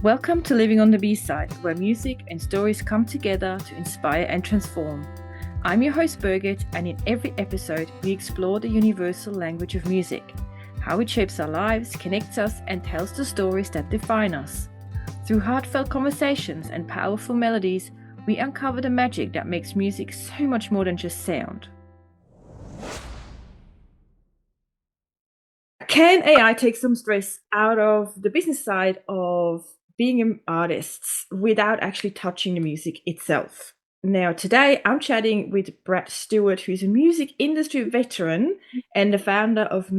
Welcome to Living on the B-Side, where music and stories come together to inspire and transform. I'm your host Birgit, and in every episode we explore the universal language of music, how it shapes our lives, connects us, and tells the stories that define us. Through heartfelt conversations and powerful melodies, we uncover the magic that makes music so much more than just sound. Can AI take some stress out of the business side of being an artist without actually touching the music itself? Now, today I'm chatting with Brad Stewart, who's a music industry veteran and the founder of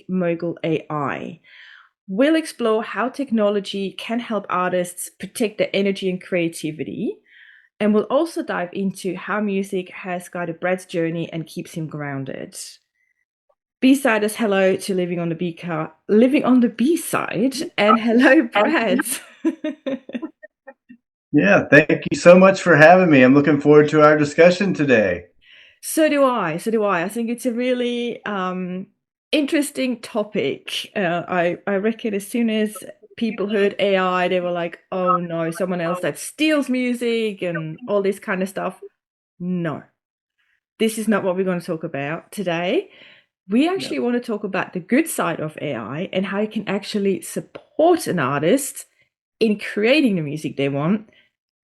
Mogul AI. We'll explore how technology can help artists protect their energy and creativity. And we'll also dive into how music has guided Brad's journey and keeps him grounded. B-siders, hello to living on the B-side, and hello, Brad. Yeah, thank you so much for having me. I'm looking forward to our discussion today. So do I. I think it's a really interesting topic. I reckon as soon as people heard AI, they were like, "Oh no, someone else that steals music and all this kind of stuff." No, this is not what we're going to talk about today. We actually want to talk about the good side of AI and how it can actually support an artist in creating the music they want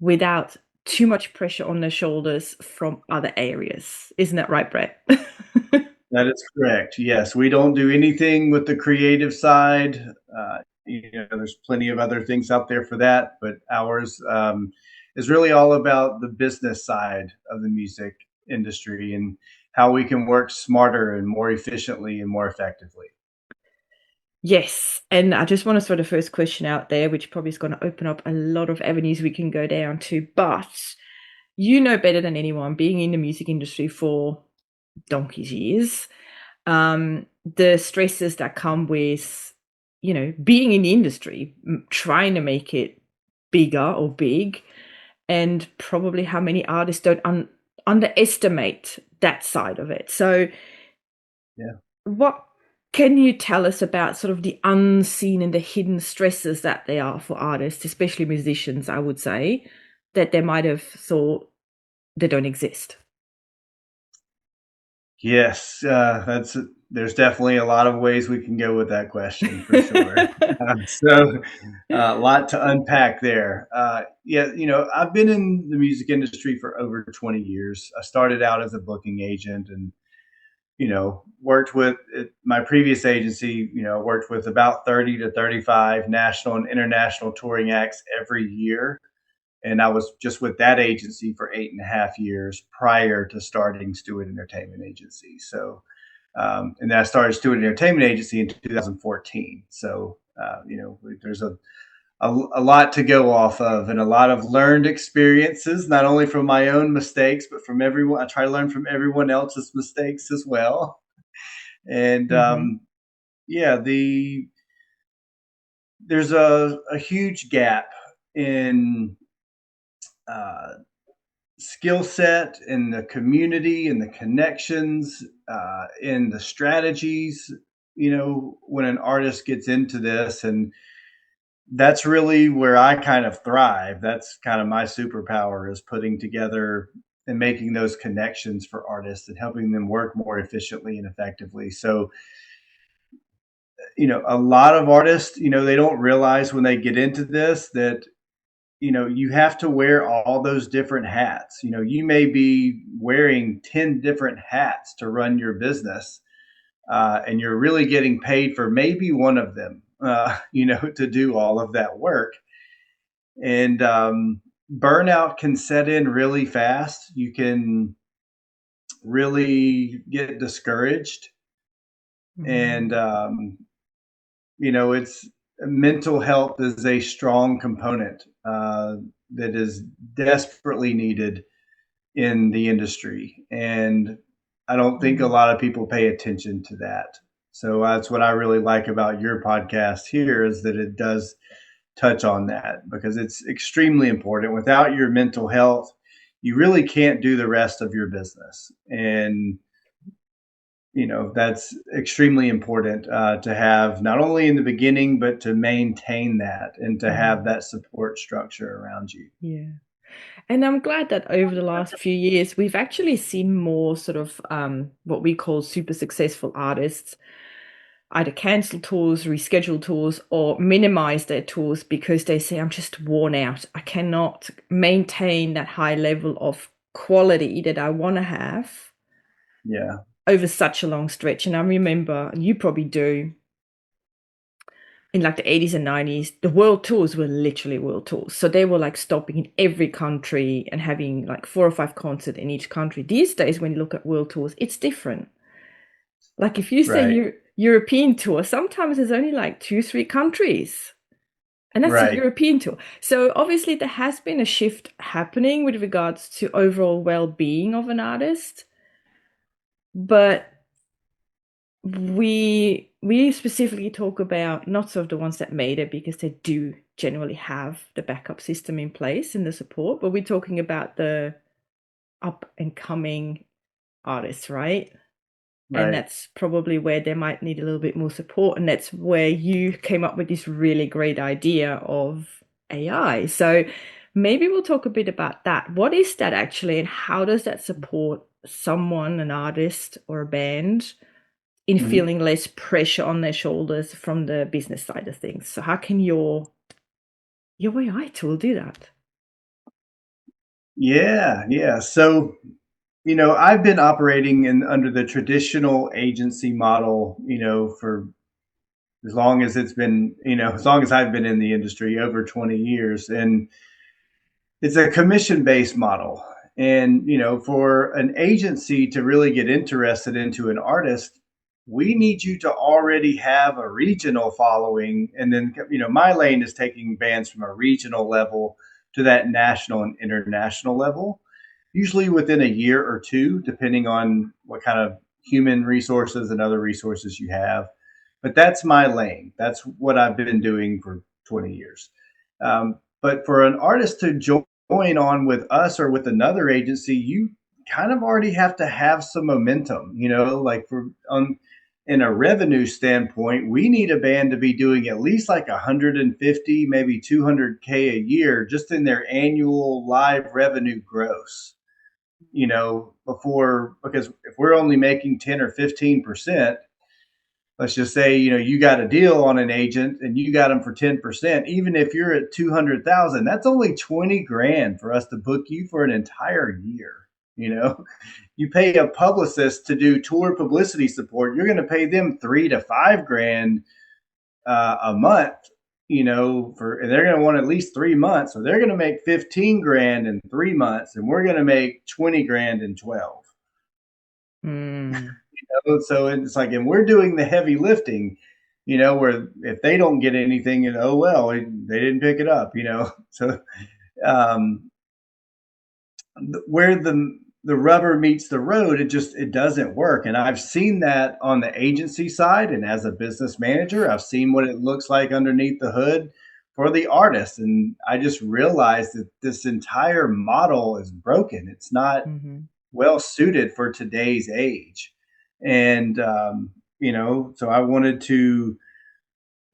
without too much pressure on their shoulders from other areas. Isn't that right, Brett? That is correct. Yes, we don't do anything with the creative side. There's plenty of other things out there for that, but ours is really all about the business side of the music industry and how we can work smarter and more efficiently and more effectively. Yes, and I just want to throw the first question out there, which probably is going to open up a lot of avenues we can go down to. But you know better than anyone, being in the music industry for donkey's years, the stresses that come with, being in the industry, trying to make it bigger or big, and probably how many artists don't underestimate that side of it. So, Yeah. what can you tell us about sort of the unseen and the hidden stresses that they are for artists, especially musicians, I would say, that they might have thought they don't exist? Yes, there's definitely a lot of ways we can go with that question for sure. A lot to unpack there. I've been in the music industry for over 20 years. I started out as a booking agent and, worked with my previous agency, worked with about 30 to 35 national and international touring acts every year. And I was just with that agency for 8.5 years prior to starting Stewart Entertainment Agency. And then I started Stewart Entertainment Agency in 2014. There's a lot to go off of and a lot of learned experiences, not only from my own mistakes, but from everyone. I try to learn from everyone else's mistakes as well. And there's a huge gap in skill set in the community and the connections in the strategies, when an artist gets into this. And that's really where I kind of thrive. That's kind of my superpower, is putting together and making those connections for artists and helping them work more efficiently and effectively. So, a lot of artists, they don't realize when they get into this that you have to wear all those different hats. You may be wearing 10 different hats to run your business, and you're really getting paid for maybe one of them, to do all of that work. And burnout can set in really fast. You can really get discouraged. And, it's mental health is a strong component that is desperately needed in the industry. And I don't think a lot of people pay attention to that. So that's what I really like about your podcast here, is that it does touch on that, because it's extremely important. Without your mental health, you really can't do the rest of your business. And that's extremely important to have not only in the beginning, but to maintain that and to have Mhm. that support structure around you. Yeah. And I'm glad that over the last few years, we've actually seen more sort of what we call super successful artists either cancel tours, reschedule tours, or minimize their tours because they say, I'm just worn out. I cannot maintain that high level of quality that I want to have Yeah, over such a long stretch. And I remember, and you probably do, in like the 80s and 90s, the world tours were literally world tours. So they were like stopping in every country and having like 4 or 5 concerts in each country. These days, when you look at world tours, it's different. Like if you say right, European tour, sometimes there's only like 2, 3 countries. And that's a right. European tour. So obviously there has been a shift happening with regards to overall well-being of an artist. But we specifically talk about not sort of the ones that made it because they do generally have the backup system in place and the support, but we're talking about the up and coming artists, right? And Right. that's probably where they might need a little bit more support. And that's where you came up with this really great idea of AI. So maybe we'll talk a bit about that. What is that actually, and how does that support someone, an artist or a band, in Mhm. feeling less pressure on their shoulders from the business side of things? So how can your AI tool do that? Yeah, yeah. So, I've been operating in under the traditional agency model, for as long as it's been, as long as I've been in the industry, over 20 years. And it's a commission based model. And, for an agency to really get interested into an artist, we need you to already have a regional following. And then, my lane is taking bands from a regional level to that national and international level, usually within a year or two, depending on what kind of human resources and other resources you have. But that's my lane. That's what I've been doing for 20 years. But for an artist to join on with us or with another agency, you kind of already have to have some momentum, like in a revenue standpoint, we need a band to be doing at least like 150, maybe 200K a year just in their annual live revenue gross, because if we're only making 10 or 15%, let's just say, you got a deal on an agent and you got them for 10%, even if you're at 200,000, that's only 20 grand for us to book you for an entire year. You know, you pay a publicist to do tour publicity support, you're going to pay them 3 to 5 grand a month, and they're going to want at least 3 months. So they're going to make 15 grand in 3 months and we're going to make 20 grand in 12. Mm. So it's like, and we're doing the heavy lifting, where if they don't get anything, oh well, they didn't pick it up, So um, where the rubber meets the road, it doesn't work. And I've seen that on the agency side, and as a business manager, I've seen what it looks like underneath the hood for the artist, and I just realized that this entire model is broken. It's not Hmm. well suited for today's age. And, so I wanted to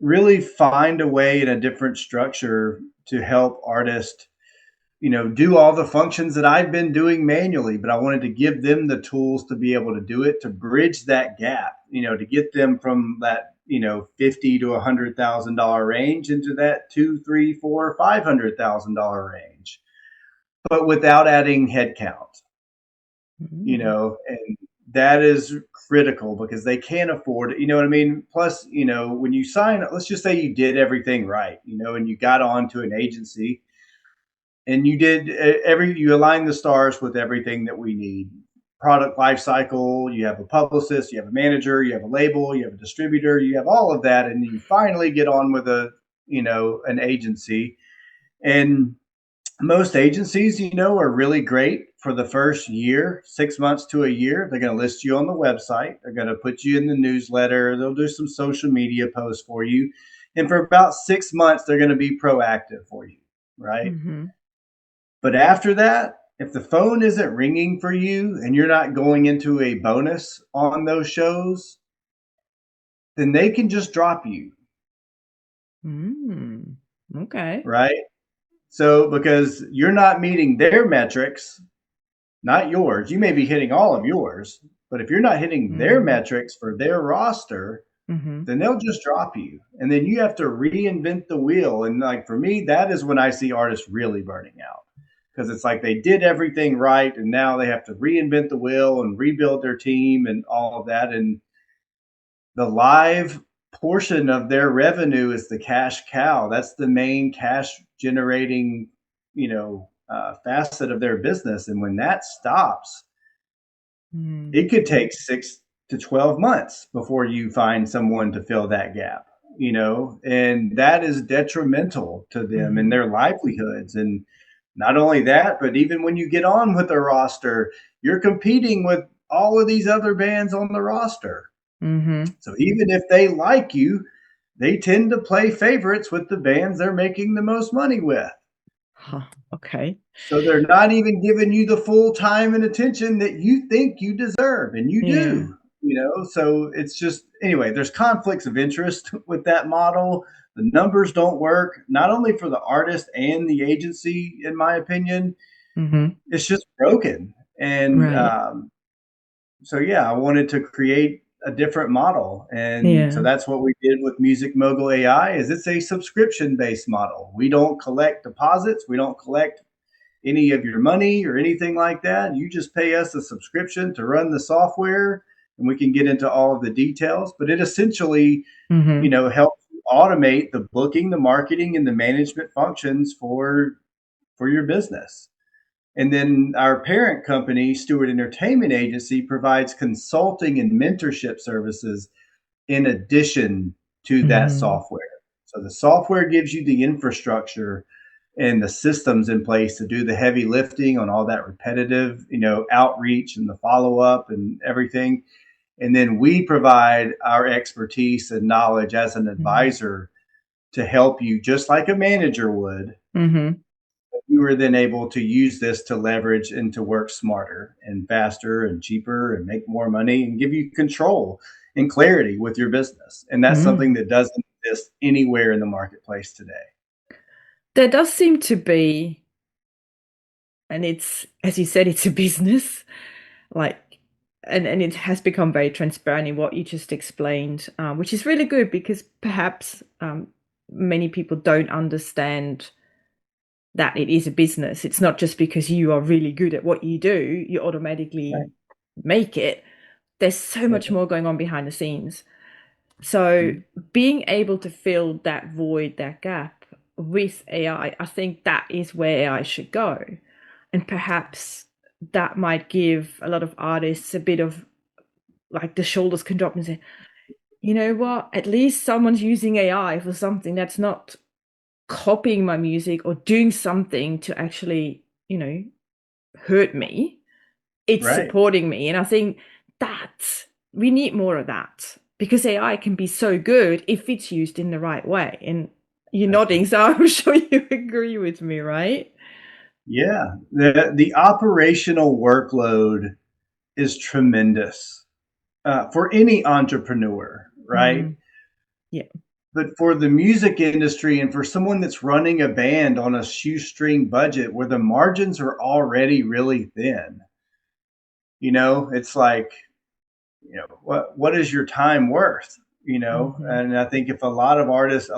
really find a way in a different structure to help artists, do all the functions that I've been doing manually, but I wanted to give them the tools to be able to do it, to bridge that gap, to get them from that, 50 to $100,000 range into that two, three, four, $500,000 range, but without adding headcount, Mm. and that is critical because they can't afford it. You know what I mean? Plus, when you sign, let's just say you did everything right, and you got on to an agency and you did you align the stars with everything that we need. Product life cycle, you have a publicist, you have a manager, you have a label, you have a distributor, you have all of that, and you finally get on with an agency. And most agencies, are really great for the first year, 6 months to a year. They're going to list you on the website. They're going to put you in the newsletter. They'll do some social media posts for you. And for about 6 months, they're going to be proactive for you, right? Hmm. But after that, if the phone isn't ringing for you and you're not going into a bonus on those shows, then they can just drop you, Mm. Okay. right? So because you're not meeting their metrics, not yours, you may be hitting all of yours, but if you're not hitting their Mm. metrics for their roster, Mm-hmm. then they'll just drop you. And then you have to reinvent the wheel. And like for me, that is when I see artists really burning out. Because it's like they did everything right and now they have to reinvent the wheel and rebuild their team and all of that. And the live portion of their revenue is the cash cow. That's the main cash generating, facet of their business. And when that stops, Mm. it could take 6 to 12 months before you find someone to fill that gap, and that is detrimental to them and Mm-hmm. their livelihoods. And not only that, but even when you get on with a roster, you're competing with all of these other bands on the roster. Mm-hmm. So even if they like you, they tend to play favorites with the bands they're making the most money with. Huh. Okay. So they're not even giving you the full time and attention that you think you deserve, and you Yeah. do, So it's just, anyway, there's conflicts of interest with that model. The numbers don't work, not only for the artist and the agency, in my opinion, Mm-hmm. it's just broken. And Right. so, yeah, I wanted to create a different model. And so Yeah. that's what we did with Music Mogul AI is it's a subscription based model. We don't collect deposits. We don't collect any of your money or anything like that. You just pay us a subscription to run the software, and we can get into all of the details. But it essentially, Mm-hmm. helps automate the booking, the marketing, and the management functions for your business. And then our parent company, Stewart Entertainment Agency, provides consulting and mentorship services in addition to that Mm-hmm. software. So the software gives you the infrastructure and the systems in place to do the heavy lifting on all that repetitive, outreach and the follow up and everything. And then we provide our expertise and knowledge as an advisor to help you, just like a manager would. Mm-hmm. You are then able to use this to leverage and to work smarter and faster and cheaper and make more money and give you control and clarity with your business. And that's something Mm. that doesn't exist anywhere in the marketplace today. There does seem to be, and it's, as you said, it's a business, like, and it has become very transparent in what you just explained, which is really good because perhaps many people don't understand that it is a business. It's not just because you are really good at what you do, you automatically Right. make it. There's so much Right. more going on behind the scenes. So Mhm. being able to fill that void, that gap with AI, I think that is where AI should go. And perhaps that might give a lot of artists a bit of like the shoulders can drop and say, you know what, at least someone's using AI for something that's not copying my music or doing something to actually, hurt me. It's Right. supporting me. And I think that we need more of that because AI can be so good if it's used in the right way. And you're That's nodding, right. so I'm sure you agree with me, right? Yeah. The operational workload is tremendous for any entrepreneur, right? Mm, yeah. But for the music industry and for someone that's running a band on a shoestring budget where the margins are already really thin, it's like, what is your time worth? Hmm. And I think if a lot of artists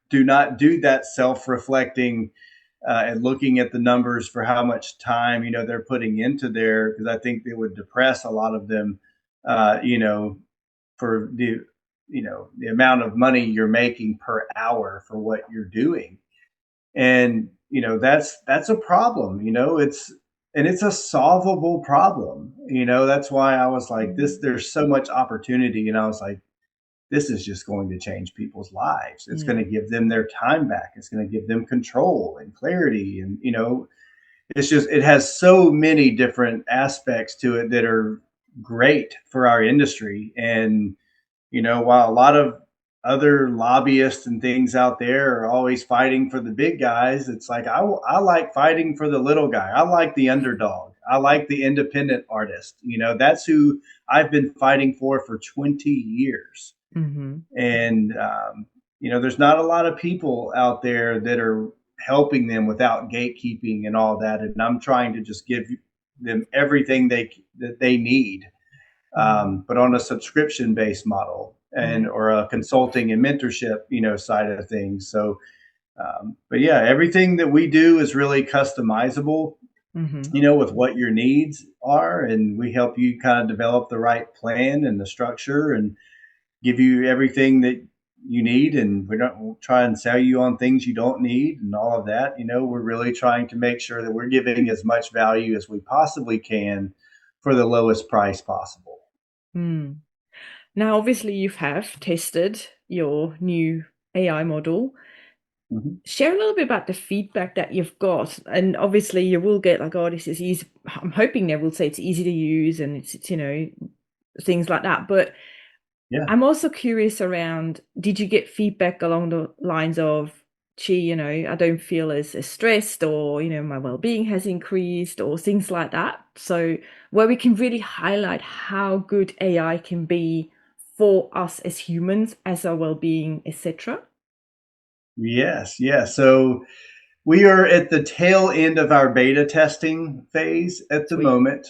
do not do that self-reflecting and looking at the numbers for how much time they're putting into there, because I think it would depress a lot of them, for the amount of money you're making per hour for what you're doing. And that's a problem. It's a solvable problem. That's why I was like, this, there's so much opportunity, and I was like, this is just going to change people's lives. It's going Yeah. to give them their time back. It's going to give them control and clarity. And it's just, it has so many different aspects to it that are great for our industry. And while other lobbyists and things out there are always fighting for the big guys. It's like I like fighting for the little guy. I like the underdog. I like the independent artist. That's who I've been fighting for 20 years. Mm-hmm. And there's not a lot of people out there that are helping them without gatekeeping and all that. And I'm trying to just give them everything that they need, Mm. but on a subscription based model and Yeah. or a consulting and mentorship side of things. So but yeah, everything that we do is really customizable, Mm-hmm. with what your needs are, and we help you kind of develop the right plan and the structure and give you everything that you need. And we don't try and sell you on things you don't need and all of that. We're really trying to make sure that we're giving as much value as we possibly can for the lowest price possible. Mm. Now, obviously, you have tested your new AI model. Mhm. Share a little bit about the feedback that you've got. And obviously, you will get like, oh, this is easy. I'm hoping they will say it's easy to use and it's things like that. But Yeah. I'm also curious around, did you get feedback along the lines of, gee, I don't feel as stressed, or, my well-being has increased, or things like that? So where we can really highlight how good AI can be for us as humans, as our well-being, etc. Yes. Yeah. So we are at the tail end of our beta testing phase at the Sweet. moment.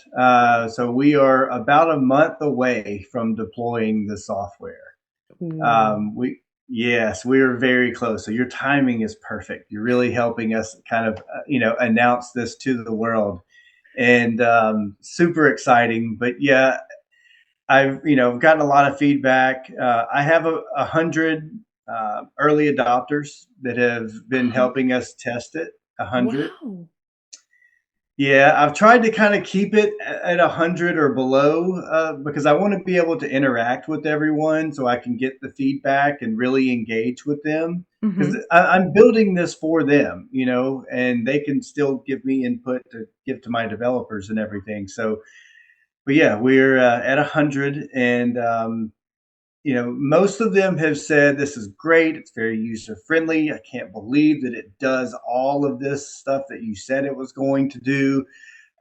So we are about a month away from deploying the software. Ooh. We Yes, we are very close. So your timing is perfect. You're really helping us kind of announce this to the world, and super exciting. But yeah, I've gotten a lot of feedback. I have 100 early adopters that have been helping us test it. 100. Wow. Yeah, I've tried to kind of keep it at 100 or below, because I want to be able to interact with everyone so I can get the feedback and really engage with them. Because Mm-hmm. I'm building this for them, and they can still give me input to give to my developers and everything. So, but yeah, we're at 100, and most of them have said this is great. It's very user friendly. I can't believe that it does all of this stuff that you said it was going to do.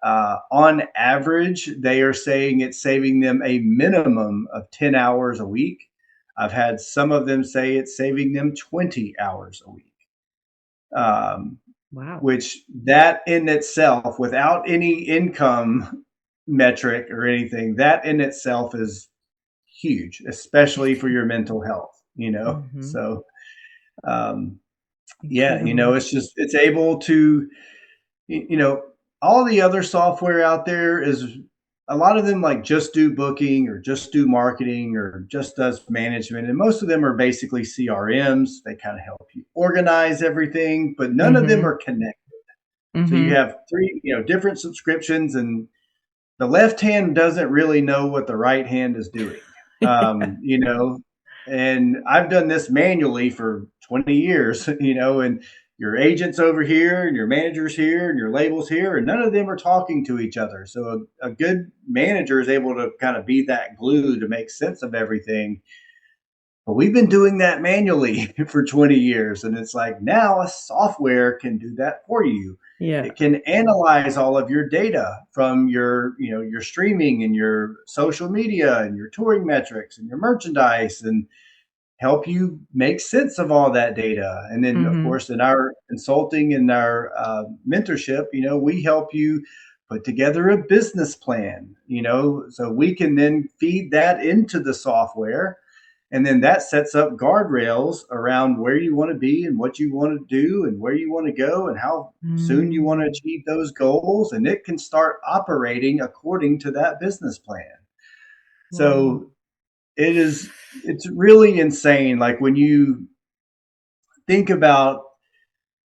On average, they are saying it's saving them a minimum of 10 hours a week. I've had some of them say it's saving them 20 hours a week, um, Wow. which that in itself, without any income metric or anything, that in itself is huge, especially for your mental health. Mm-hmm. So, um, yeah, Incredible. it's able to you know, all the other software out there is a lot of them like just do booking or just do marketing or just does management. And most of them are basically CRMs. They kind of help you organize everything, but none of them Mm-hmm. are connected. So you Mm-hmm. have three, different subscriptions, and the left hand doesn't really know what the right hand is doing. Um, you know, and I've done this manually for 20 years, and your agent's over here and your manager's here and your label's here, and none of them are talking to each other. So a good manager is able to kind of be that glue to make sense of everything. But we've been doing that manually for 20 years. And it's like now a software can do that for you. Yeah. It can analyze all of your data from your streaming and your social media and your touring metrics and your merchandise, and help you make sense of all that data. And then, of Mm-hmm. course, in our consulting and our mentorship, we help you put together a business plan, so we can then feed that into the software. And then that sets up guardrails around where you want to be and what you want to do and where you want to go and how soon you want to Mm. achieve those goals. And it can start operating according to that business plan. Wow. So it's really insane. Like when you think about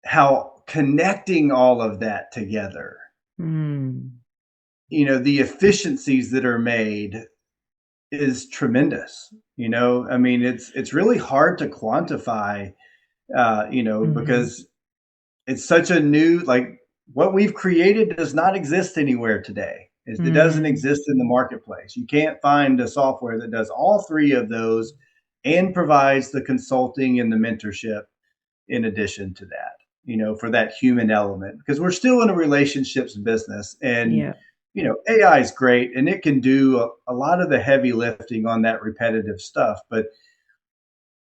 how connecting all of that together, Mm. the efficiencies that are made is tremendous. I mean, it's really hard to quantify, Mhm. because it's such a new, like, what we've created does not exist anywhere today. It doesn't Mm. exist in the marketplace. You can't find a software that does all three of those and provides the consulting and the mentorship in addition to that, for that human element, because we're still in a relationships business. And, Yeah. AI is great and it can do a lot of the heavy lifting on that repetitive stuff, but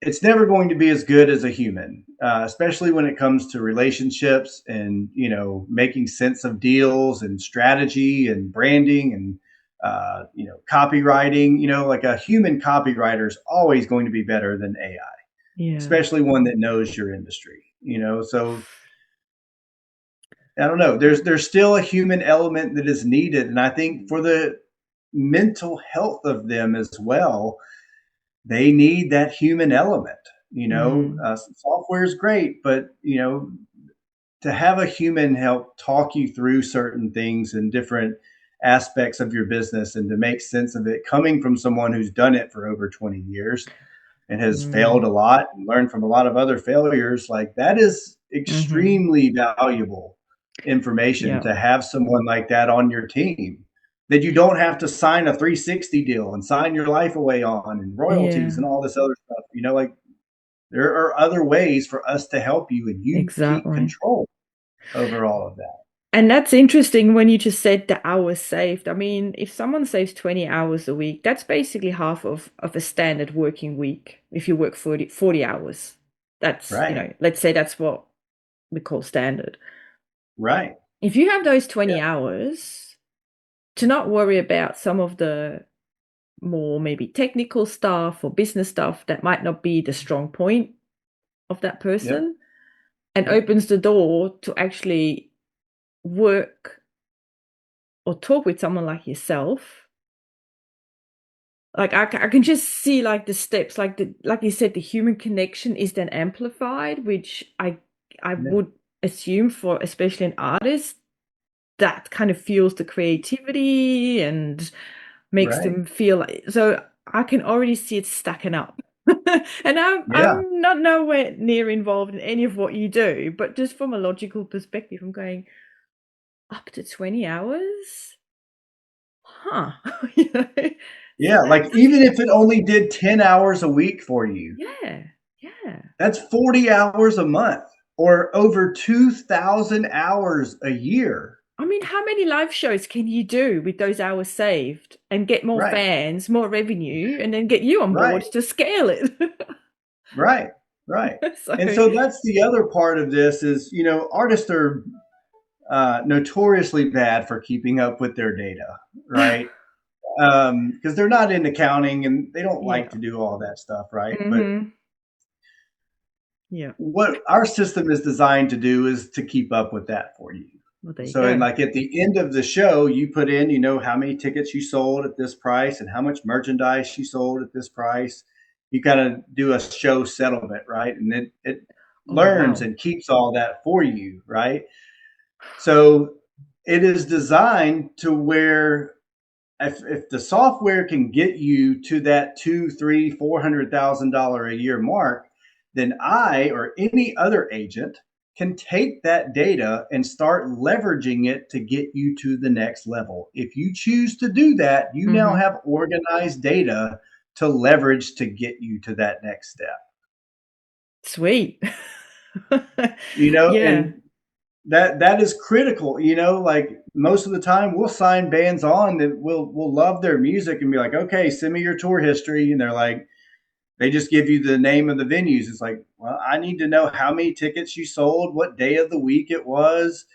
it's never going to be as good as a human, especially when it comes to relationships and making sense of deals and strategy and branding and copywriting. Like a human copywriter is always going to be better than AI, Yeah. especially one that knows your industry. So I don't know. There's still a human element that is needed, and I think for the mental health of them as well, they need that human element. Mm. Software is great, but to have a human help talk you through certain things and different aspects of your business and to make sense of it coming from someone who's done it for over 20 years and has failed Mm. a lot and learned from a lot of other failures, like that is Mm-hmm. extremely valuable information Yeah. to have someone like that on your team that you don't have to sign a 360 deal and sign your life away on and royalties Yeah. and all this other stuff. Like there are other ways for us to help you and you keep Exactly. control over all of that. And that's interesting when you just said the hours saved. I mean, if someone saves 20 hours a week, that's basically half of a standard working week. If you work 40 hours, that's, Right. let's say that's what we call standard. Right. If you have those Yeah. 20 hours to not worry about some of the more maybe technical stuff or business stuff that might not be the strong point of that Yep. person, and Yep. opens the door to actually work or talk with someone like yourself. Like I can just see like the steps, like you said, the human connection is then amplified, which I Yeah. would assume for especially an artist that kind of fuels the creativity and makes Right. them feel like, so I can already see it stacking up. And Yeah. I'm not nowhere near involved in any of what you do, but just from a logical perspective, I'm going up to 20 hours? Huh. You know? So Yeah. Like that's even if it only did 10 hours a week for you, yeah, yeah. that's 40 hours a month or over 2,000 hours a year. I mean, how many live shows can you do with those hours saved and get more Right. fans, more revenue, and then get you on board Right. to scale it? Right. Right. So, And so that's the other part of this is, artists are notoriously bad for keeping up with their data, right? Because they're not in accounting and they don't like yeah. to do all that stuff, right? But Mm-hmm. Yeah. what our system is designed to do is to keep up with that for you. Well, there you So, and go. like at the end of the show, you put in, how many tickets you sold at this price and how much merchandise you sold at this price. You kind of do a show settlement, right? And it Oh, learns wow. and keeps all that for you, right? So it is designed to where if the software can get you to that two, three, $400,000 a year mark, then I or any other agent can take that data and start leveraging it to get you to the next level. If you choose to do that, you now Mm-hmm. have organized data to leverage to get you to that next step. Sweet. Yeah. And that is critical. Like most of the time we'll sign bands on that will love their music and be like, okay, send me your tour history, and they're like, they just give you the name of the venues. It's like, well, I need to know how many tickets you sold, what day of the week it was,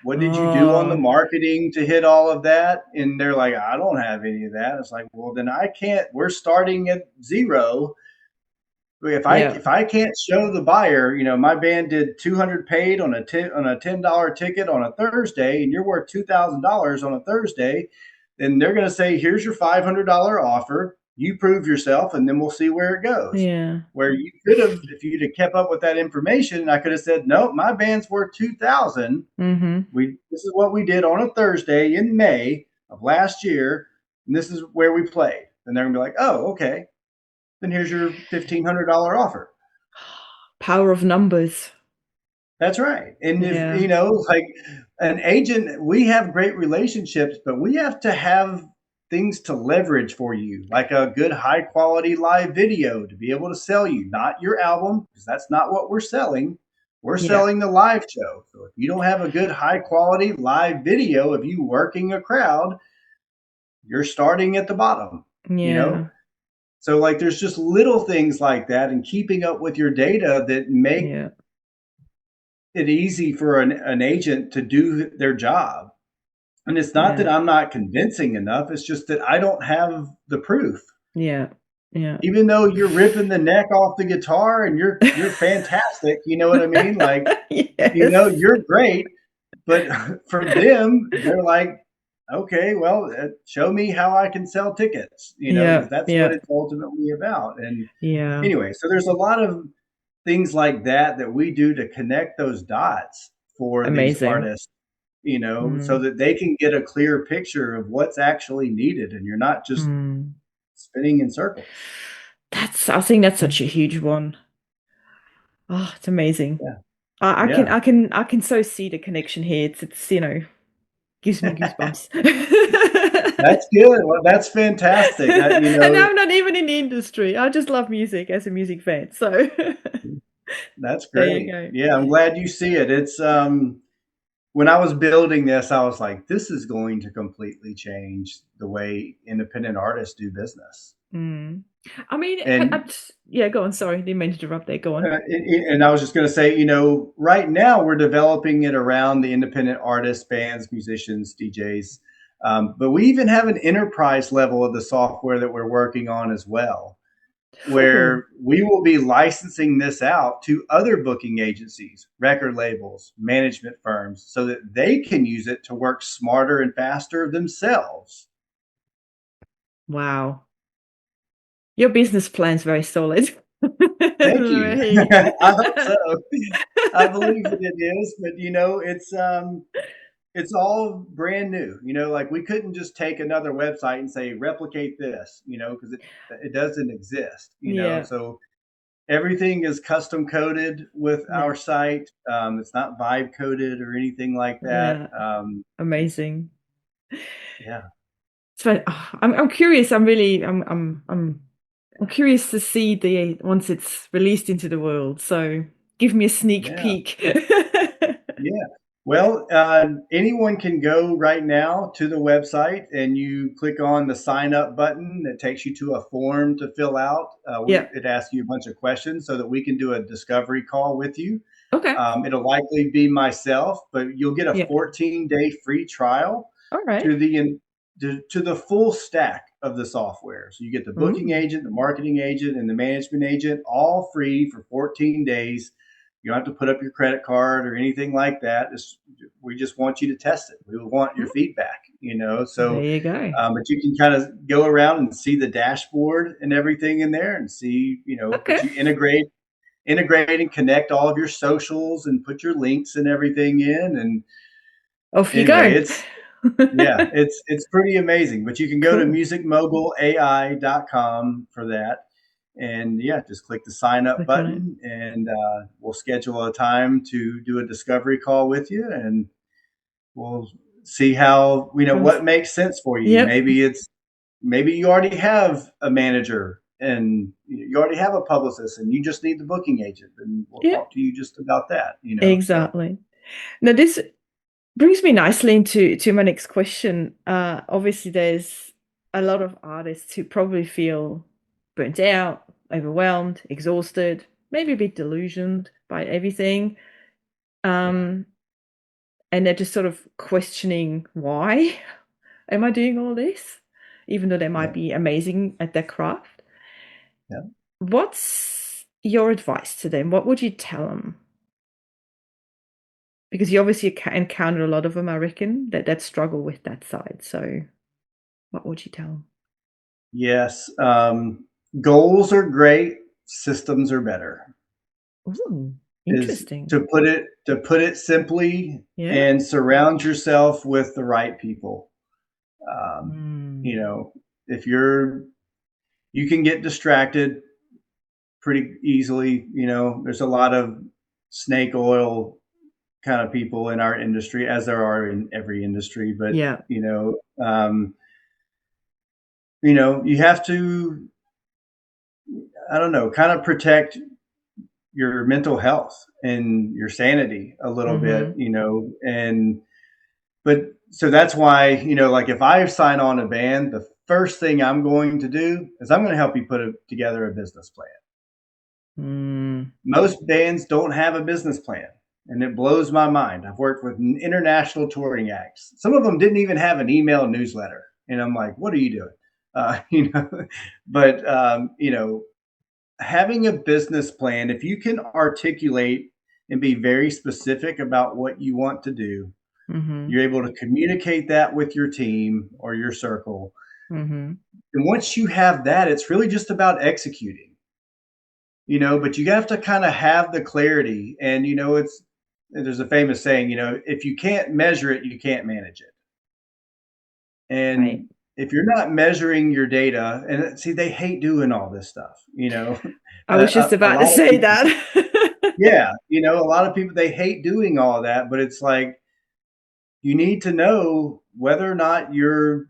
what did you do on the Oh, marketing to hit all of that? And they're like, I don't have any of that. It's like, well, then I can't, we're starting at zero. yeah. If I can't show the buyer, my band did 200 paid on a $10 ticket on a Thursday, and you're worth $2,000 on a Thursday, then they're going to say, "Here's your $500 offer. You prove yourself, and then we'll see where it goes." Yeah. Where you could have, if you'd have kept up with that information, I could have said, "Nope, my band's worth 2,000. Mm-hmm. We This is what we did on a Thursday in May of last year, and this is where we played." And they're gonna be like, "Oh, okay." Then here's your $1,500 offer. Power of numbers. That's right. And if, Yeah. like an agent, we have great relationships, but we have to have things to leverage for you, like a good high quality live video to be able to sell you, not your album, because that's not what we're selling. We're Yeah. selling the live show. So if you don't have a good high quality live video of you working a crowd, you're starting at the bottom, you know? Yeah. So like there's just little things like that and keeping up with your data that make Yeah. it easy for an agent to do their job. And it's not that Yeah. I'm not convincing enough, it's just that I don't have the proof. Yeah. Yeah. Even though you're ripping the neck off the guitar and you're fantastic, you know what I mean? Like, you know, Yes. you're great, but for them, they're like, okay, well, show me how I can sell tickets, you know, Yeah. because that's what Yeah. it's ultimately about. And Yeah. anyway, so there's a lot of things like that that we do to connect those dots for these Amazing. artists, you know, so Mm. that they can get a clear picture of what's actually needed and you're not just Mm. spinning in circles. I think that's such a huge one. Oh, it's amazing. Yeah. I Yeah. can, I can so see the connection here. It's, gives me goosebumps. That's good. Well, that's fantastic. You And know, I'm not even in the industry. I just love music as a music fan. So that's there you great. go. Yeah, I'm glad you see it. It's when I was building this, I was like, this is going to completely change the way independent artists do business. Mm. I mean, And yeah, go on. Sorry, didn't mean to interrupt there. Go on. and I was just going to say, you know, right now we're developing it around the independent artists, bands, musicians, DJs. But we even have an enterprise level of the software that we're working on as well, Oh, where we will be licensing this out to other booking agencies, record labels, management firms, so that they can use it to work smarter and faster themselves. wow. Your business plan's very solid. Thank you. Very. I hope so. I believe that it is, but you know, it's all brand new. You know, like we couldn't just take another website and say replicate this, you know, because it doesn't exist, you know. Yeah, So everything is custom coded with yeah, our site. It's not vibe coded or anything like that. yeah. It's Amazing. yeah, So, I'm curious. I'm curious to see the once it's released into the world. So give me a sneak yeah, peek. yeah. Well, anyone can go right now to the website and you click on the sign up button. That takes you to a form to fill out. Yeah. It asks you a bunch of questions so that we can do a discovery call with you. Okay. It'll likely be myself, but you'll get a Yeah. 14-day free trial All right. to the full stack of the software. So you get the booking Mm. agent, the marketing agent, and the management agent all free for 14 days. You don't have to put up your credit card or anything like that. We just want you to test it. We want your Mm. feedback, you know. There So, you go. but you can kind of go around and see the dashboard and everything in there, and see, you know, but Okay. you integrate and connect all of your socials and put your links and everything in. And Off you anyway, go. it's yeah, it's pretty amazing. But you can go to Cool. musicmogulai.com for that. And yeah, just click the sign up Click on it. button and we'll schedule a time to do a discovery call with you and we'll see how, you know, Comes. what makes sense for you. Yep. Maybe you already have a manager and you already have a publicist and you just need the booking agent and we'll Yeah. talk to you just about that, you know. So Exactly. Now this brings me nicely into my next question. Obviously, there's a lot of artists who probably feel burnt out, overwhelmed, exhausted, maybe a bit delusioned by everything. yeah, Um, and they're just sort of questioning why am I doing all this, even though they might yeah, be amazing at their craft. yeah. What's your advice to them? What would you tell them? Because you obviously encounter a lot of them, I reckon, that struggle with that side. So, what would you tell them? Yes. Goals are great, systems are better. Ooh, Is interesting. to put it simply, Yeah. and surround yourself with the right people. You Mm. know, if you can get distracted pretty easily. You know, there's a lot of snake oil kind of people in our industry, as there are in every industry. But Yeah. you know, you have to, I don't know, kind of protect your mental health and your sanity a little bit, Mm-hmm. and but so that's why, like if I sign on a band, the first thing I'm going to do is I'm going to help you put together a business plan. Mm. Most bands don't have a business plan, and it blows my mind. I've worked with international touring acts. Some of them didn't even have an email newsletter, and I'm like, "What are you doing?" Uh, you know, but having a business plan, if you can articulate and be very specific about what you want to do, Mm-hmm. you're able to communicate that with your team or your circle. Mm-hmm. And once you have that, it's really just about executing, but you have to kind of have the clarity. And, there's a famous saying, if you can't measure it, you can't manage it. Right. And if you're not measuring your data, and see, they hate doing all this stuff, I was just a about to lot of say people, that. yeah, a lot of people, they hate doing all that, but it's like, you need to know whether or not you're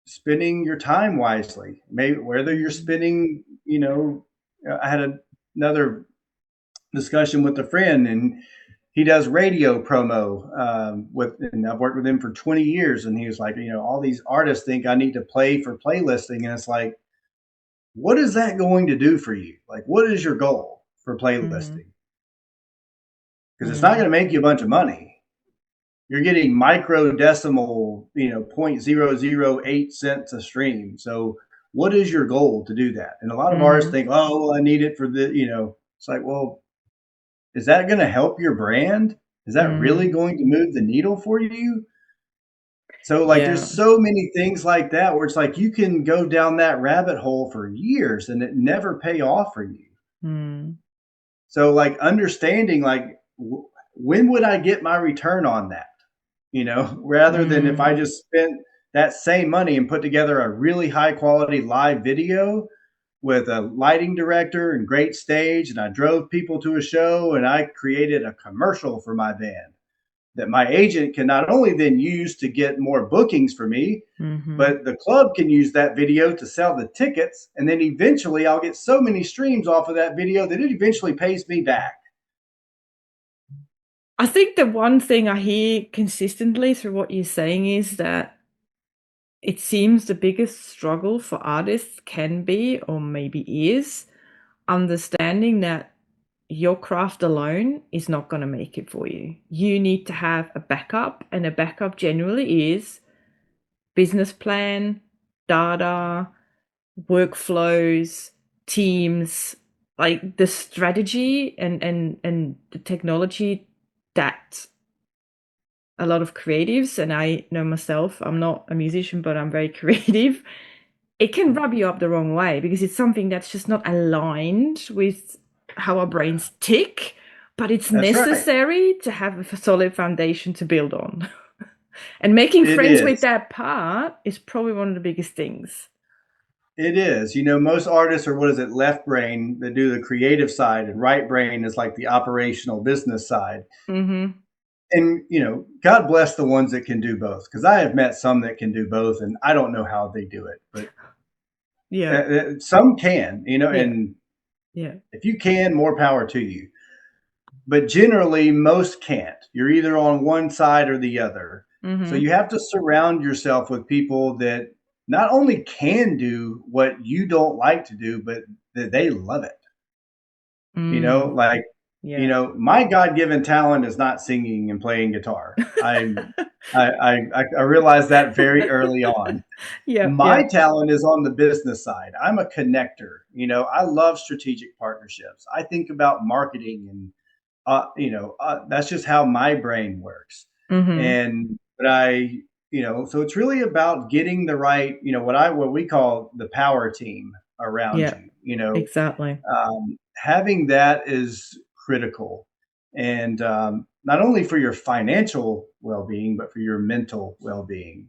spending your time wisely. Maybe whether you're Mm-hmm. spending, I had another discussion with a friend, and he does radio promo and I've worked with him for 20 years. And he was like, all these artists think I need to play for playlisting. And it's like, what is that going to do for you? Like, what is your goal for Mm-hmm. playlisting? Because it's not Mm. going to make you a bunch of money. You're getting micro decimal, 0.008 cents a stream. So what is your goal to do that? And a lot of artists Mm-hmm. think, oh, well, I need it for it's like, well, is that going to help your brand? Is that really Mm. going to move the needle for you? So like Yeah. there's so many things like that where it's like you can go down that rabbit hole for years and it never pay off for you. Mm. So like understanding like when would I get my return on that? Rather than if I Mm. just spent that same money and put together a really high quality live video with a lighting director and great stage, and I drove people to a show and I created a commercial for my band that my agent can not only then use to get more bookings for me, Mm-hmm. but the club can use that video to sell the tickets. And then eventually I'll get so many streams off of that video that it eventually pays me back. I think the one thing I hear consistently through what you're saying is that it seems the biggest struggle for artists can be, or maybe is, understanding that your craft alone is not going to make it for you. You need to have a backup, and a backup generally is business plan, data, workflows, teams, like the strategy and the technology that a lot of creatives, and I know myself, I'm not a musician, but I'm very creative. It can rub you up the wrong way because it's something that's just not aligned with how our brains tick, but it's That's right. necessary to have a solid foundation to build on. And making It friends with is. that part is probably one of the biggest things. It is. Most artists are, what is it, left brain that do the creative side, and right brain is like the operational business side. Mm-hmm. And, God bless the ones that can do both, because I have met some that can do both, and I don't know how they do it, but Yeah, some can, yeah, and yeah. if you can, more power to you. But generally, most can't. You're either on one side or the other. So Mm-hmm. you have to surround yourself with people that not only can do what you don't like to do, but that they love it. Mm, Like, yeah. my God-given talent is not singing and playing guitar. I realized that very early on. Yeah, My yeah. talent is on the business side. I'm a connector. I love strategic partnerships. I think about marketing, and that's just how my brain works. Mm-hmm. And but so it's really about getting the right, what we call the power team around Yeah, you. exactly. Having that is critical, and not only for your financial well-being, but for your mental well-being,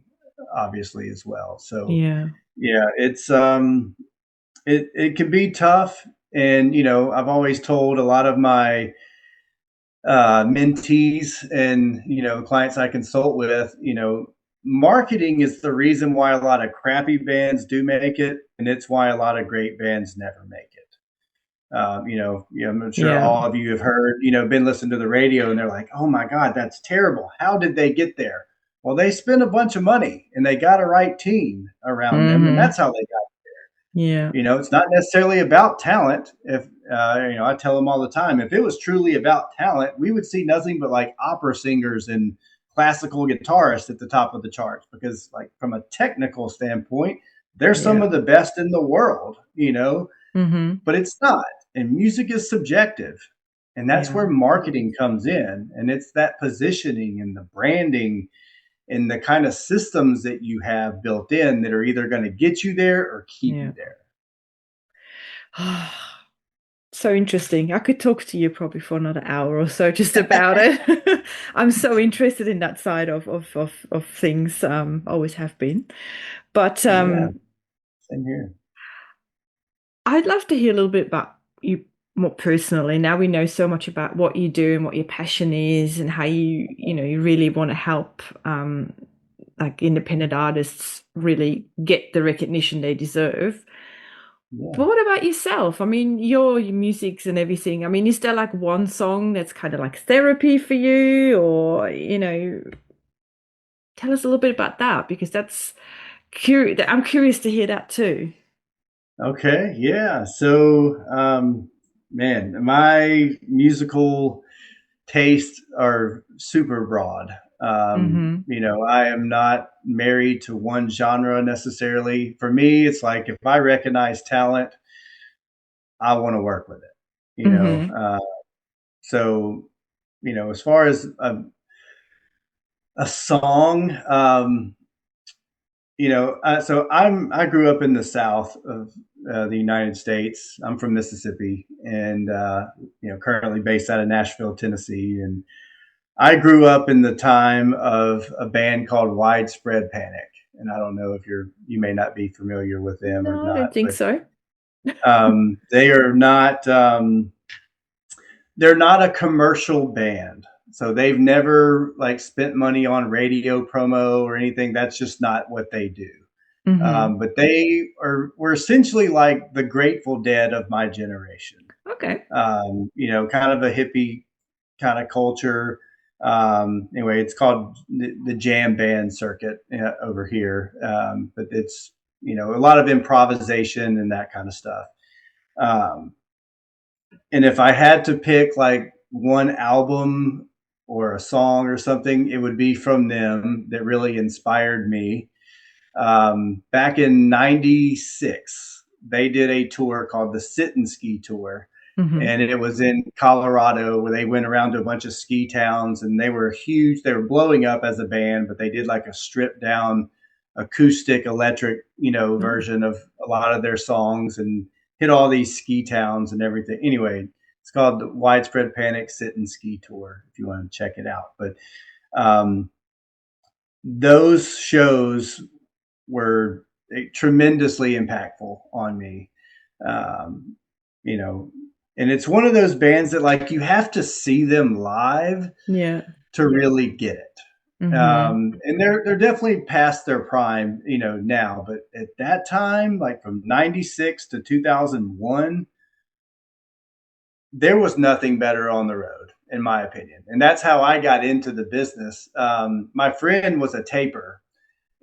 obviously as well. So Yeah. yeah, it can be tough, and I've always told a lot of my mentees and clients I consult with, marketing is the reason why a lot of crappy bands do make it, and it's why a lot of great bands never make it. I'm sure Yeah. all of you have heard, been listening to the radio and they're like, oh my God, that's terrible. How did they get there? Well, they spent a bunch of money and they got a right team around them, and Hmm. that's how they got. Yeah. It's not necessarily about talent. If I tell them all the time, if it was truly about talent, we would see nothing but like opera singers and classical guitarists at the top of the charts, because like from a technical standpoint, they're some Yeah. of the best in the world. Hmm. But it's not. And music is subjective. And that's Yeah. where marketing comes in. And it's that positioning and the branding and the kind of systems that you have built in that are either going to get you there or keep Yeah. you there. So interesting. I could talk to you probably for another hour or so just about it. I'm so interested in that side of things. Always have been. But Yeah, same here. I'd love to hear a little bit about you more personally. Now we know so much about what you do and what your passion is and how you really want to help like independent artists really get the recognition they deserve. Yeah. But what about yourself? I mean, your musics and everything. I mean, is there like one song that's kind of like therapy for you, or tell us a little bit about that because that's curious. I'm curious to hear that too. Okay. Yeah. So, man, my musical tastes are super broad. Mm-hmm. I am not married to one genre necessarily. For me, it's like if I recognize talent, I want to work with it. You know, Mm-hmm. uh, so as far as a song, so I grew up in the South of the United States. I'm from Mississippi, and currently based out of Nashville, Tennessee. And I grew up in the time of a band called Widespread Panic, and I don't know if you may not be familiar with them or No, I not, don't think but so. they are not. They're not a commercial band, so they've never like spent money on radio promo or anything. That's just not what they do. Mm-hmm. But they were essentially like the Grateful Dead of my generation. Okay. Kind of a hippie kind of culture. Anyway, it's called the jam band circuit over here, but it's a lot of improvisation and that kind of stuff. Um, and if I had to pick like one album or a song or something, it would be from them that really inspired me. Back in '96, they did a tour called the Sit and Ski Tour. Mm-hmm. And it was in Colorado where they went around to a bunch of ski towns, and they were huge. They were blowing up as a band, but they did like a stripped down acoustic electric, Oh, version of a lot of their songs and hit all these ski towns and everything. Anyway, it's called the Widespread Panic Sit and Ski Tour if you want to check it out. But um, those shows were tremendously impactful on me. Um, you know, and it's one of those bands that like you have to see them live yeah. to really get it. Mm-hmm. And they're definitely past their prime, now. But at that time, like from '96 to 2001, there was nothing better on the road, in my opinion. And that's how I got into the business. My friend was a taper,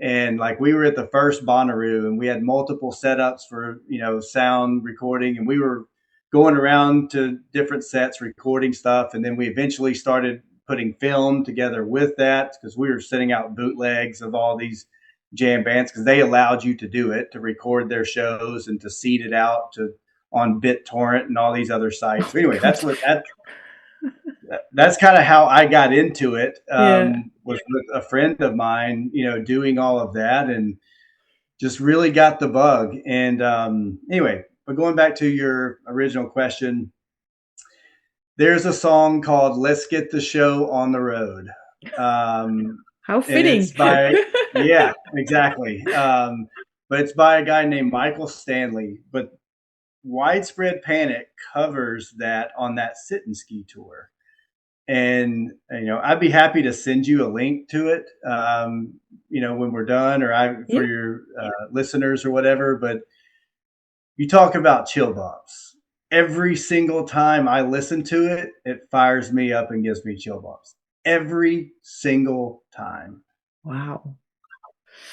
and like we were at the first Bonnaroo and we had multiple setups for sound recording, and we were going around to different sets recording stuff, and then we eventually started putting film together with that because we were sending out bootlegs of all these jam bands because they allowed you to do it, to record their shows and to seed it out to on BitTorrent and all these other sites. Oh So my anyway, God. that's kind of how I got into it. Yeah. Was with a friend of mine, doing all of that, and just really got the bug. And anyway, but going back to your original question, there's a song called "Let's Get the Show on the Road," um, How and it's fitting. by yeah, exactly. But it's by a guy named Michael Stanley. But Widespread Panic covers that on that sit and ski tour. And I'd be happy to send you a link to it, when we're done, or I for Yeah. your listeners or whatever. But you talk about chill bumps. Every single time I listen to it, it fires me up and gives me chill bumps. Every single time. Wow.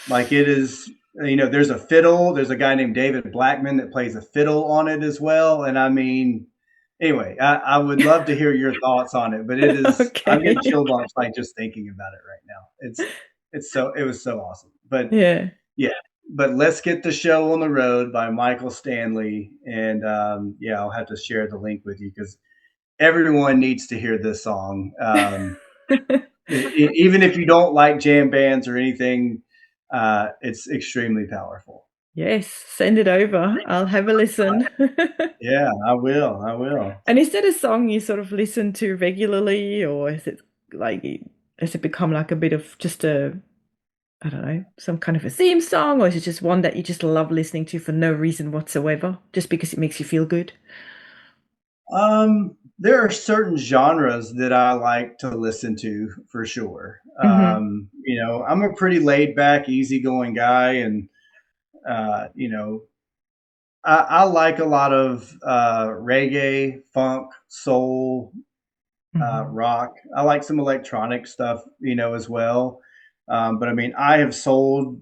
Like it is, there's a fiddle. There's a guy named David Blackman that plays a fiddle on it as well. And I mean, anyway, I would love to hear your thoughts on it, but I'm getting Okay. chill bumps like just thinking about it right now. It was so awesome. But Yeah. yeah, but let's get the show on the road by Michael Stanley. And yeah, I'll have to share the link with you because everyone needs to hear this song. Even if you don't like jam bands or anything, it's extremely powerful. Yes, send it over. I'll have a listen. Yeah, I will. I will. And is that a song you sort of listen to regularly, or is it like, has it become like a bit of just a, I don't know, some kind of a theme song, or is it just one that you just love listening to for no reason whatsoever, just because it makes you feel good? There are certain genres that I like to listen to for sure. Mm-hmm. I'm a pretty laid back, easygoing guy, and I like a lot of reggae, funk, soul, Mm-hmm. rock. I like some electronic stuff, as well. But I mean, I have sold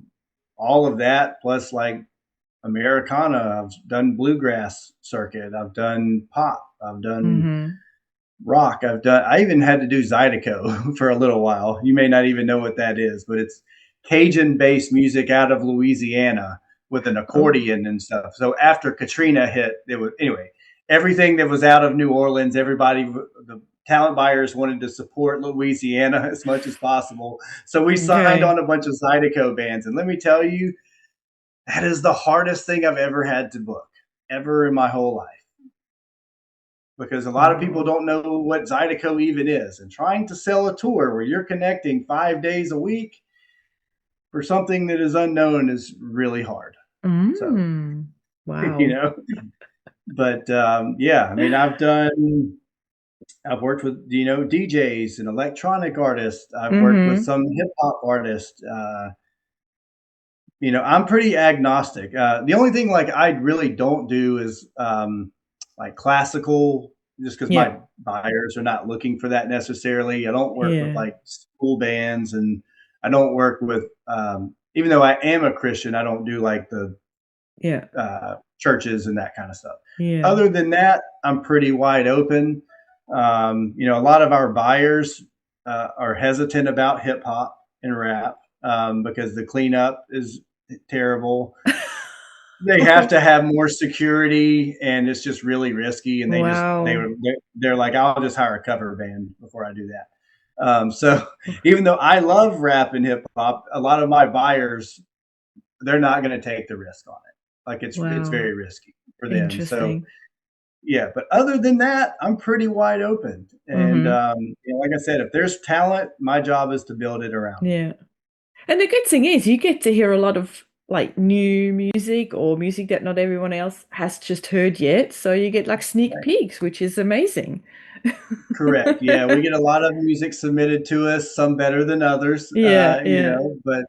all of that plus like Americana. I've done bluegrass circuit. I've done pop. I've done Mm-hmm. rock. I even had to do Zydeco for a little while. You may not even know what that is, but it's Cajun based music out of Louisiana with an Oh, accordion and stuff. So after Katrina hit, it was, anyway, everything that was out of New Orleans, the talent buyers wanted to support Louisiana as much as possible. So we signed okay. on a bunch of Zydeco bands. And let me tell you, that is the hardest thing I've ever had to book, ever in my whole life, because a lot of people Wow. don't know what Zydeco even is. And trying to sell a tour where you're connecting 5 days a week for something that is unknown is really hard. So, Mm. you Wow. know, but yeah, I mean, I've worked with, DJs and electronic artists. I've worked with Mm-hmm. some hip hop artists. I'm pretty agnostic. The only thing like I really don't do is like classical, just because Yeah. my buyers are not looking for that necessarily. I don't work with Yeah. like school bands, and I don't work with, even though I am a Christian, I don't do like the Yeah. churches and that kind of stuff. Yeah. Other than that, I'm pretty wide open. A lot of our buyers are hesitant about hip hop and rap, because the cleanup is terrible. They have Oh, to have more security, and it's just really risky. And wow. they're like, I'll just hire a cover band before I do that. So even though I love rap and hip hop, a lot of my buyers, they're not going to take the risk on it. Like it's Wow. very risky for them. So Interesting. yeah, but other than that, I'm pretty wide open. And Mm-hmm. like I said, if there's talent, my job is to build it around them. Yeah. And the good thing is you get to hear a lot of like new music or music that not everyone else has just heard yet. So you get like sneak Right. peeks, which is amazing. Correct. Yeah, we get a lot of music submitted to us, some better than others, Yeah, yeah. but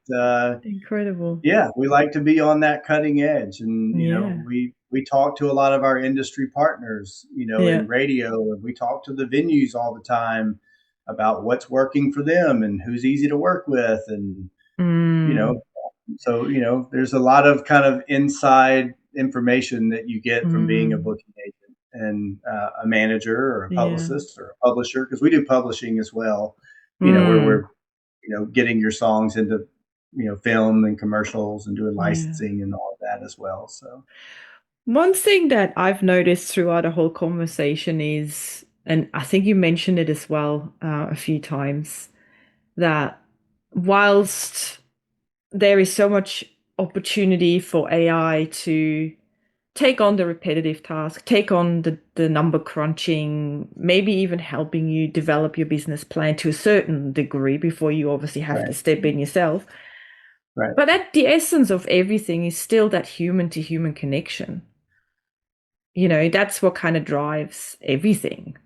Incredible. yeah, we like to be on that cutting edge, and Yeah. we talk to a lot of our industry partners, Yeah. in radio, and we talk to the venues all the time about what's working for them and who's easy to work with, and you Mm, know, so there's a lot of kind of inside information that you get from being a mm, booking agent and a manager or a yeah. publicist or a publisher, because we do publishing as well. Where we're Mm, getting your songs into film and commercials and doing yeah. licensing and all of that as well. So One thing that I've noticed throughout the whole conversation is, and I think you mentioned it as well a few times, that whilst there is so much opportunity for AI to take on the repetitive task, take on the number crunching, maybe even helping you develop your business plan to a certain degree before you obviously have to right, step in yourself. right, But at the essence of everything is still that human to human connection. That's what kind of drives everything.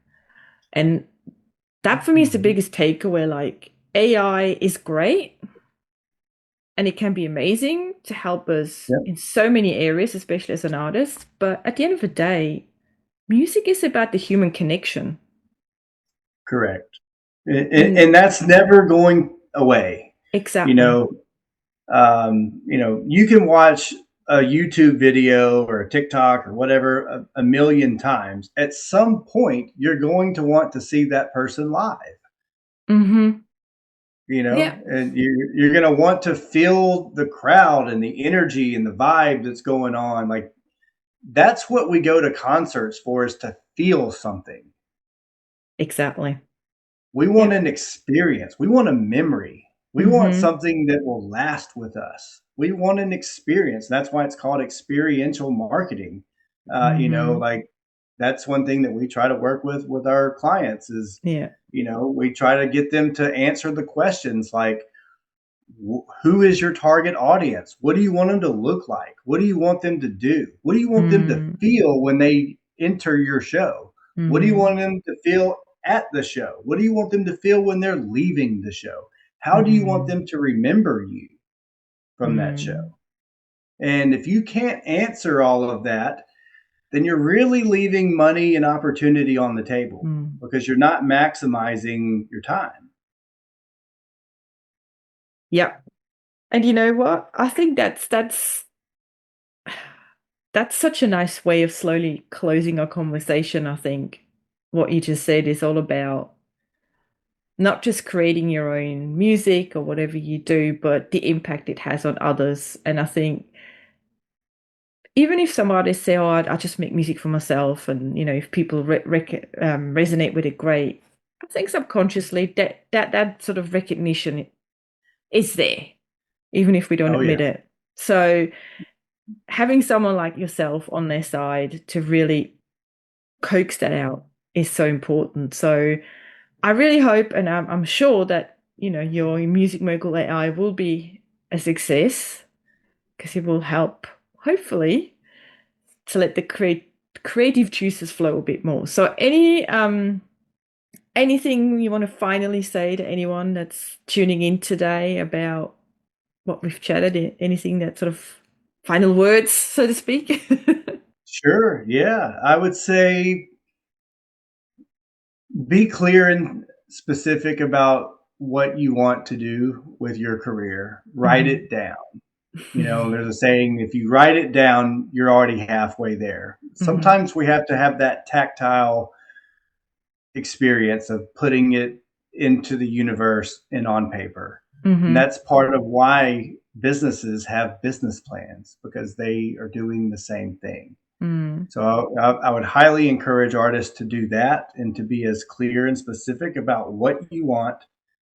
And that for me is the Mhm. biggest takeaway. Like AI is great and it can be amazing to help us Yep, in so many areas, especially as an artist. But at the end of the day, music is about the human connection. correct. And, And and that's never going away. You exactly. know, you can watch a YouTube video or a TikTok or whatever a million times. At some point, you're going to want to see that person live. Mm-hmm. Yeah. And you're going to want to feel the crowd and the energy and the vibe that's going on. Like that's what we go to concerts for, is to feel something. Exactly. We want Yep. an experience. We want a memory. We want Mm-hmm. something that will last with us. We want an experience. That's why it's called experiential marketing. Mm-hmm. Like that's one thing that we try to work with our clients is, Yeah. we try to get them to answer the questions like, who is your target audience? What do you want them to look like? What do you want them to do? What do you want them to Mm. feel when they enter your show? What do you Mm-hmm. want them to feel at the show? What do you want them to feel when they're leaving the show? How do you want Mm. them to remember you from that show? Mm. And if you can't answer all of that, then you're really leaving money and opportunity on the table Mm. because you're not maximizing your time. Yep. And you know what? I think that's such a nice way of slowly closing our conversation. I think what you just said is all about not just creating your own music or whatever you do, but the impact it has on others. And I think even if some artists say, "Oh, I just make music for myself," and if people resonate with it, great. I think subconsciously that sort of recognition is there, even if we don't Oh, admit yeah. it. So having someone like yourself on their side to really coax that out is so important. So I really hope, and I'm sure that your Music Mogul AI will be a success because it will help, hopefully, to let the creative juices flow a bit more. So anything you want to finally say to anyone that's tuning in today about what we've chatted? Anything that sort of final words, so to speak? Sure. Yeah. I would say be clear and specific about what you want to do with your career. Write Mhm. it down. There's a saying, if you write it down, you're already halfway there. Mhm. Sometimes we have to have that tactile experience of putting it into the universe and on paper. And Mhm. that's part of why businesses have business plans, because they are doing the same thing. Mm. So I would highly encourage artists to do that and to be as clear and specific about what you want,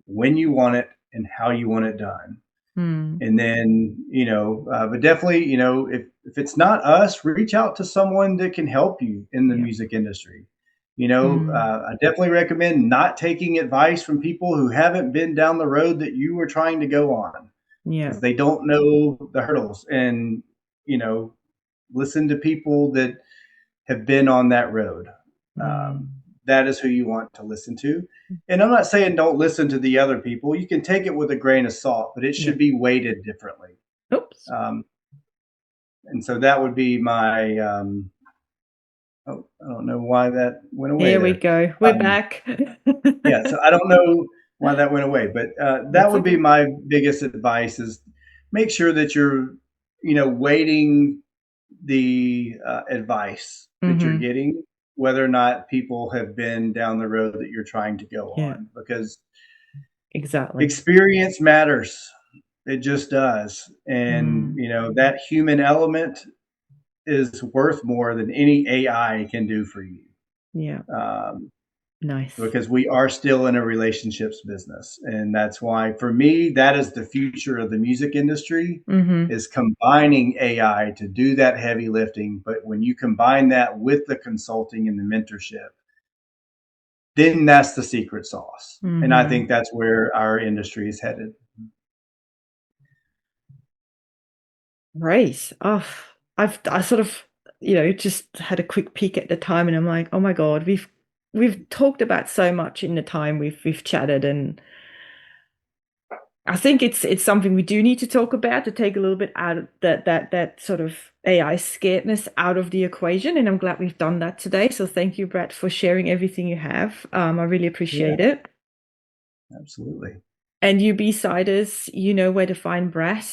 when you want it, and how you want it done. Mm. And then, but definitely, if it's not us, reach out to someone that can help you in the Yeah. music industry. Mm. I definitely recommend not taking advice from people who haven't been down the road that you were trying to go on, Yeah. because they don't know the hurdles. And, you know, listen to people that have been on that road. Um, Mm. that is who you want to listen to. And I'm not saying don't listen to the other people. You can take it with a grain of salt, but it Yeah. should be weighted differently. Oops. Um, and so that would be my. Oh, I don't know why that went away Here we there. go. We're Um, back. yeah, so I don't know why that went away, but that That's would be okay. my biggest advice: is make sure that you're, weighting the advice that you're Mhm. getting, whether or not people have been down the road that you're trying to go Yeah. on, because Exactly. experience matters. It just does. And, Mm. that human element is worth more than any AI can do for you. Yeah. Um, Nice. because we are still in a relationships business. And that's why, for me, that is the future of the music industry, Mhm. is combining AI to do that heavy lifting. But when you combine that with the consulting and the mentorship, then that's the secret sauce. And I Mhm. think that's where our industry is headed. Race. Oh, I sort of, just had a quick peek at the time and I'm like, oh my God, we've talked about so much in the time we've chatted, and I think it's something we do need to talk about to take a little bit out of that sort of AI scaredness out of the equation. And I'm glad we've done that today. So thank you, Brad, for sharing everything you have. I really Yeah, appreciate it. absolutely. And you B-siders, you know where to find Brad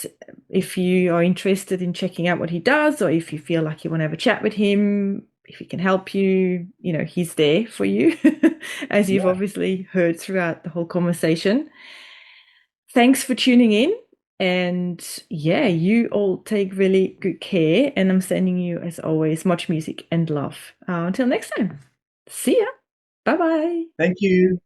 if you are interested in checking out what he does, or if you feel like you want to have a chat with him, if he can help you, he's there for you, as you've Yeah. obviously heard throughout the whole conversation. Thanks for tuning in. And yeah, you all take really good care. And I'm sending you, as always, much music and love. Until next time, see ya. Bye bye. Thank you.